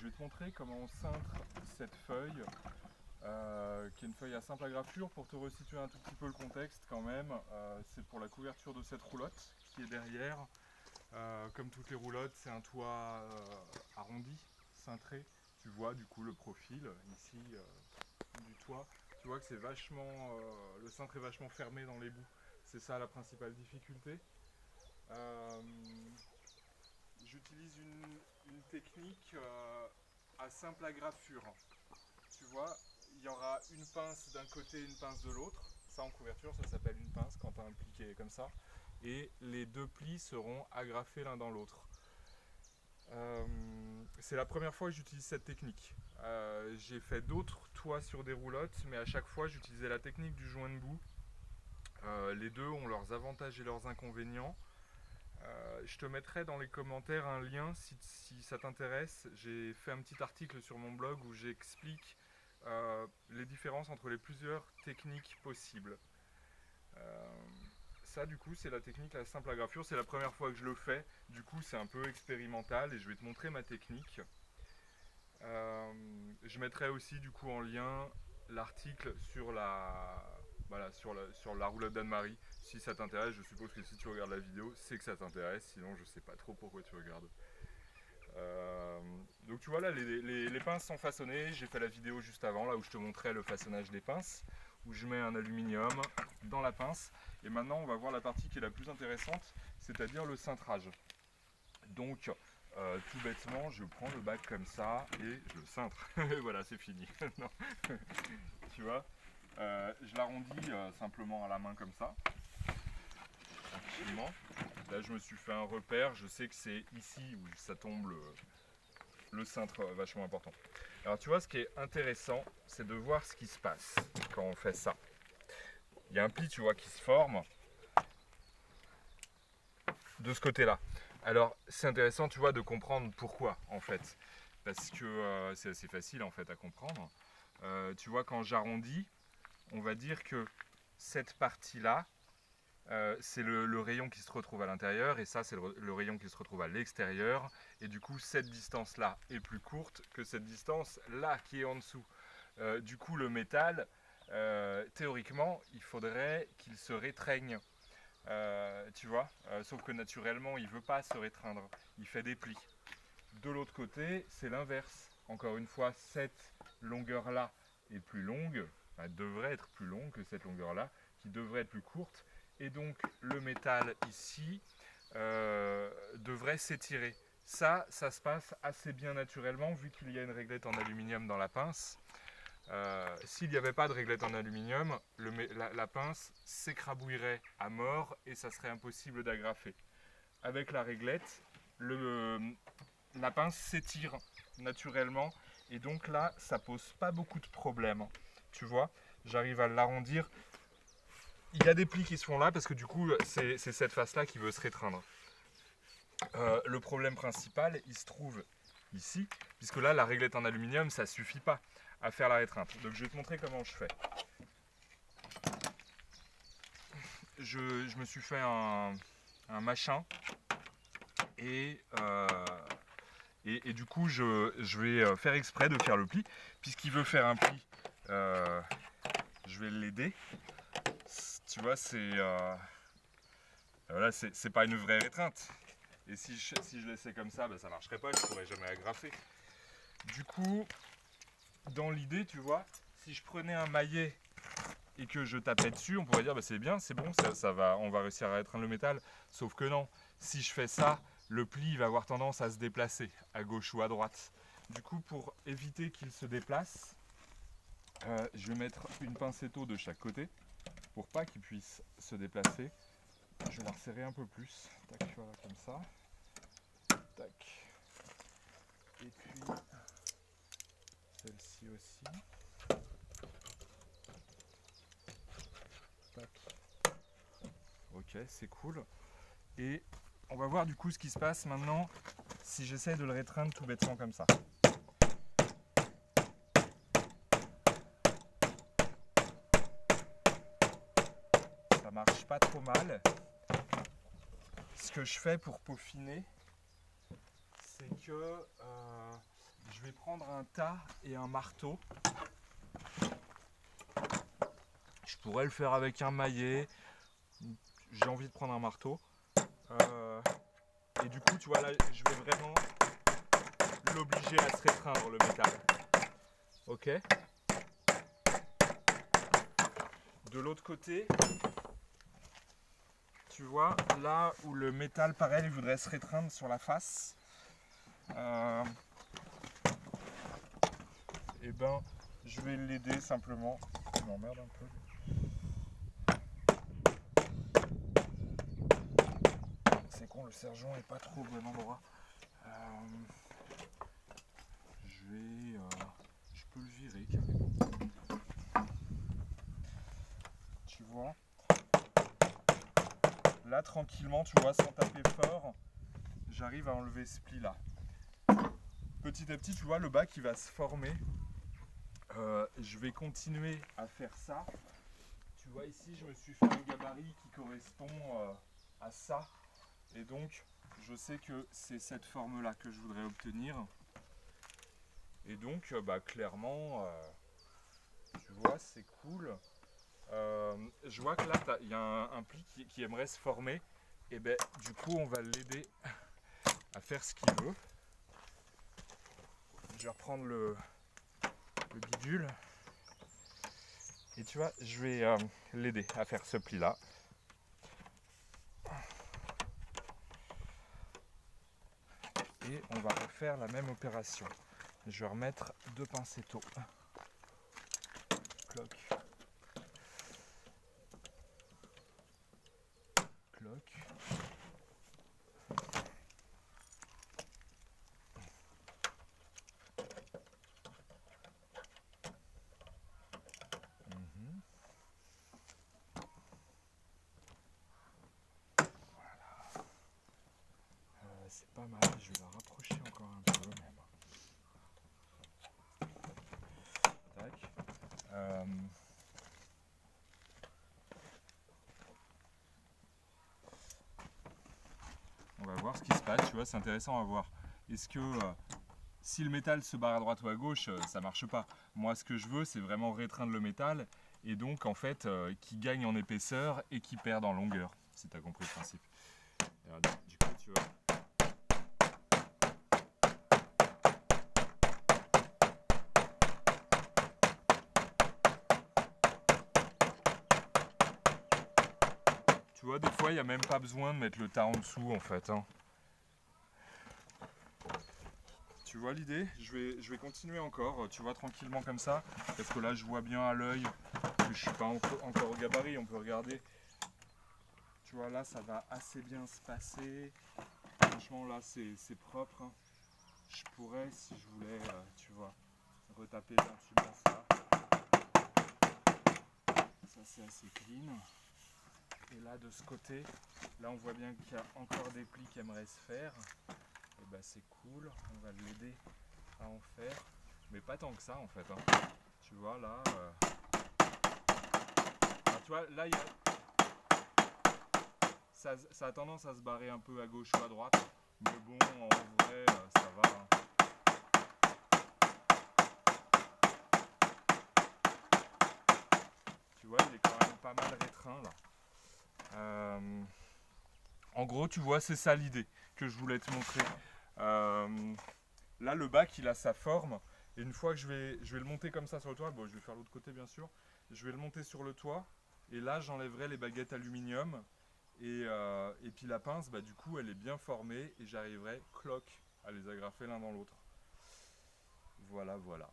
vais te montrer comment on cintre cette feuille, qui est une feuille à simple agrafure. Pour te resituer un tout petit peu le contexte quand même, c'est pour la couverture de cette roulotte qui est derrière. Comme toutes les roulottes, c'est un toit arrondi, cintré. Tu vois du coup le profil ici du toit. Tu vois que c'est vachement, le cintre est vachement fermé dans les bouts. C'est ça la principale difficulté. J'utilise une technique à simple agrafure. Tu vois, il y aura une pince d'un côté et une pince de l'autre. Ça en couverture, ça s'appelle une pince quand tu as un pli qui est comme ça. Et les deux plis seront agrafés l'un dans l'autre. C'est la première fois que j'utilise cette technique. J'ai fait d'autres toits sur des roulottes, mais à chaque fois j'utilisais la technique du joint de bout. Les deux ont leurs avantages et leurs inconvénients. Je te mettrai dans les commentaires un lien si ça t'intéresse. J'ai fait un petit article sur mon blog où j'explique les différences entre les plusieurs techniques possibles. Ça du coup c'est la technique la simple agrafure, c'est la première fois que je le fais, du coup c'est un peu expérimental et je vais te montrer ma technique. Je mettrai aussi du coup en lien l'article sur sur la roulotte d'Anne-Marie. Si ça t'intéresse, je suppose que si tu regardes la vidéo, c'est que ça t'intéresse, sinon je sais pas trop pourquoi tu regardes. Donc tu vois là, les pinces sont façonnées. J'ai fait la vidéo juste avant, là où je te montrais le façonnage des pinces, où je mets un aluminium dans la pince. Et maintenant on va voir la partie qui est la plus intéressante, c'est-à-dire le cintrage. Donc tout bêtement, je prends le bac comme ça et je le cintre. Et voilà, c'est fini. Non. Tu vois, je l'arrondis simplement à la main comme ça, tranquillement. Là je me suis fait un repère, je sais que c'est ici où ça tombe le cintre vachement important. Alors tu vois, ce qui est intéressant, c'est de voir ce qui se passe quand on fait ça. Il y a un pli, tu vois, qui se forme de ce côté-là. Alors c'est intéressant, tu vois, de comprendre pourquoi en fait, parce que c'est assez facile en fait à comprendre. Tu vois, quand j'arrondis, on va dire que cette partie-là, c'est le rayon qui se retrouve à l'intérieur, et ça c'est le rayon qui se retrouve à l'extérieur, et du coup cette distance là est plus courte que cette distance là qui est en dessous. Du coup le métal, théoriquement il faudrait qu'il se rétreigne, tu vois, sauf que naturellement il veut pas se rétreindre, il fait des plis. De l'autre côté c'est l'inverse, encore une fois cette longueur là est plus longue, elle devrait être plus longue que cette longueur là, qui devrait être plus courte, et donc le métal ici devrait s'étirer. Ça se passe assez bien naturellement vu qu'il y a une réglette en aluminium dans la pince. S'il n'y avait pas de réglette en aluminium, la pince s'écrabouillerait à mort et ça serait impossible d'agrafer. Avec la réglette, la pince s'étire naturellement et donc là ça pose pas beaucoup de problèmes. Tu vois, j'arrive à l'arrondir. Il y a des plis qui se font là parce que du coup c'est cette face là qui veut se rétreindre. Le problème principal il se trouve ici, puisque là la réglette en aluminium ça suffit pas à faire la rétreinte. Donc je vais te montrer comment je fais. Je me suis fait un machin et du coup je vais faire exprès de faire le pli, puisqu'il veut faire un pli, je vais l'aider. Tu vois, voilà, c'est pas une vraie rétreinte. Et si je laissais comme ça, ça marcherait pas, je pourrais jamais agrafer. Du coup, dans l'idée, tu vois, si je prenais un maillet et que je tapais dessus, on pourrait dire c'est bien, c'est bon, ça va, on va réussir à étreindre le métal. Sauf que non, si je fais ça, le pli va avoir tendance à se déplacer à gauche ou à droite. Du coup, pour éviter qu'il se déplace, je vais mettre une pincetto de chaque côté pour pas qu'il puisse se déplacer. Je vais la resserrer un peu plus. Tac, voilà, comme ça. Tac. Et puis celle-ci aussi. Tac. Ok, c'est cool. Et on va voir du coup ce qui se passe maintenant si j'essaie de le rétreindre tout bêtement comme ça. Ça marche pas trop mal. Ce que je fais pour peaufiner, c'est que je vais prendre un tas et un marteau. Je pourrais le faire avec un maillet. J'ai envie de prendre un marteau. Et du coup, tu vois, là, je vais vraiment l'obliger à se restreindre, le métal. Ok. De l'autre côté, tu vois, là où le métal, pareil, il voudrait se restreindre sur la face. Et ben, je vais l'aider simplement. Il m'emmerde un peu. C'est con, le sergent est pas trop au bon endroit. Je peux le virer carrément. Tu vois. Là, tranquillement, tu vois, sans taper fort, j'arrive à enlever ce pli là. Petit à petit, tu vois, le bas qui va se former. Je vais continuer à faire ça. Tu vois, ici, je me suis fait un gabarit qui correspond à ça. Et donc, je sais que c'est cette forme-là que je voudrais obtenir. Et donc, clairement, tu vois, c'est cool. Je vois que là, il y a un pli qui aimerait se former. Et ben, du coup, on va l'aider à faire ce qu'il veut. Je vais reprendre le bidule. Et tu vois, je vais l'aider à faire ce pli-là. Et on va refaire la même opération. Je vais remettre 2 pincettos. Cloc. Cloc. C'est pas mal, je vais la rapprocher encore un peu même. Tac. On va voir ce qui se passe, tu vois, c'est intéressant à voir. Est-ce que si le métal se barre à droite ou à gauche, ça marche pas. Moi, ce que je veux, c'est vraiment restreindre le métal et donc en fait, qu'il gagne en épaisseur et qu'il perde en longueur, si tu as compris le principe. Alors, du coup, tu vois. Tu vois, des fois, il n'y a même pas besoin de mettre le tas en dessous, en fait. Hein. Tu vois l'idée ? Je vais continuer encore, tu vois, tranquillement comme ça. Parce que là, je vois bien à l'œil que je ne suis pas encore au gabarit. On peut regarder. Tu vois, là, ça va assez bien se passer. Franchement, là, c'est propre. Hein. Je pourrais, si je voulais, tu vois, retaper gentiment ça. Ça, c'est assez clean. Et là, de ce côté, là, on voit bien qu'il y a encore des plis qui aimeraient se faire. Et bah, c'est cool. On va l'aider à en faire. Mais pas tant que ça, en fait. Hein. Tu vois, là... Alors, tu vois, là, il y a... ça a tendance à se barrer un peu à gauche ou à droite. Mais bon, en vrai, ça va. Hein. Tu vois, il est quand même pas mal restreint là. En gros, tu vois, c'est ça l'idée que je voulais te montrer. Là, le bac, il a sa forme. Et une fois que je vais le monter comme ça sur le toit, bon, je vais faire l'autre côté bien sûr. Je vais le monter sur le toit. Et là, j'enlèverai les baguettes aluminium. Et puis la pince, du coup, elle est bien formée. Et j'arriverai, cloc, à les agrafer l'un dans l'autre. Voilà, voilà.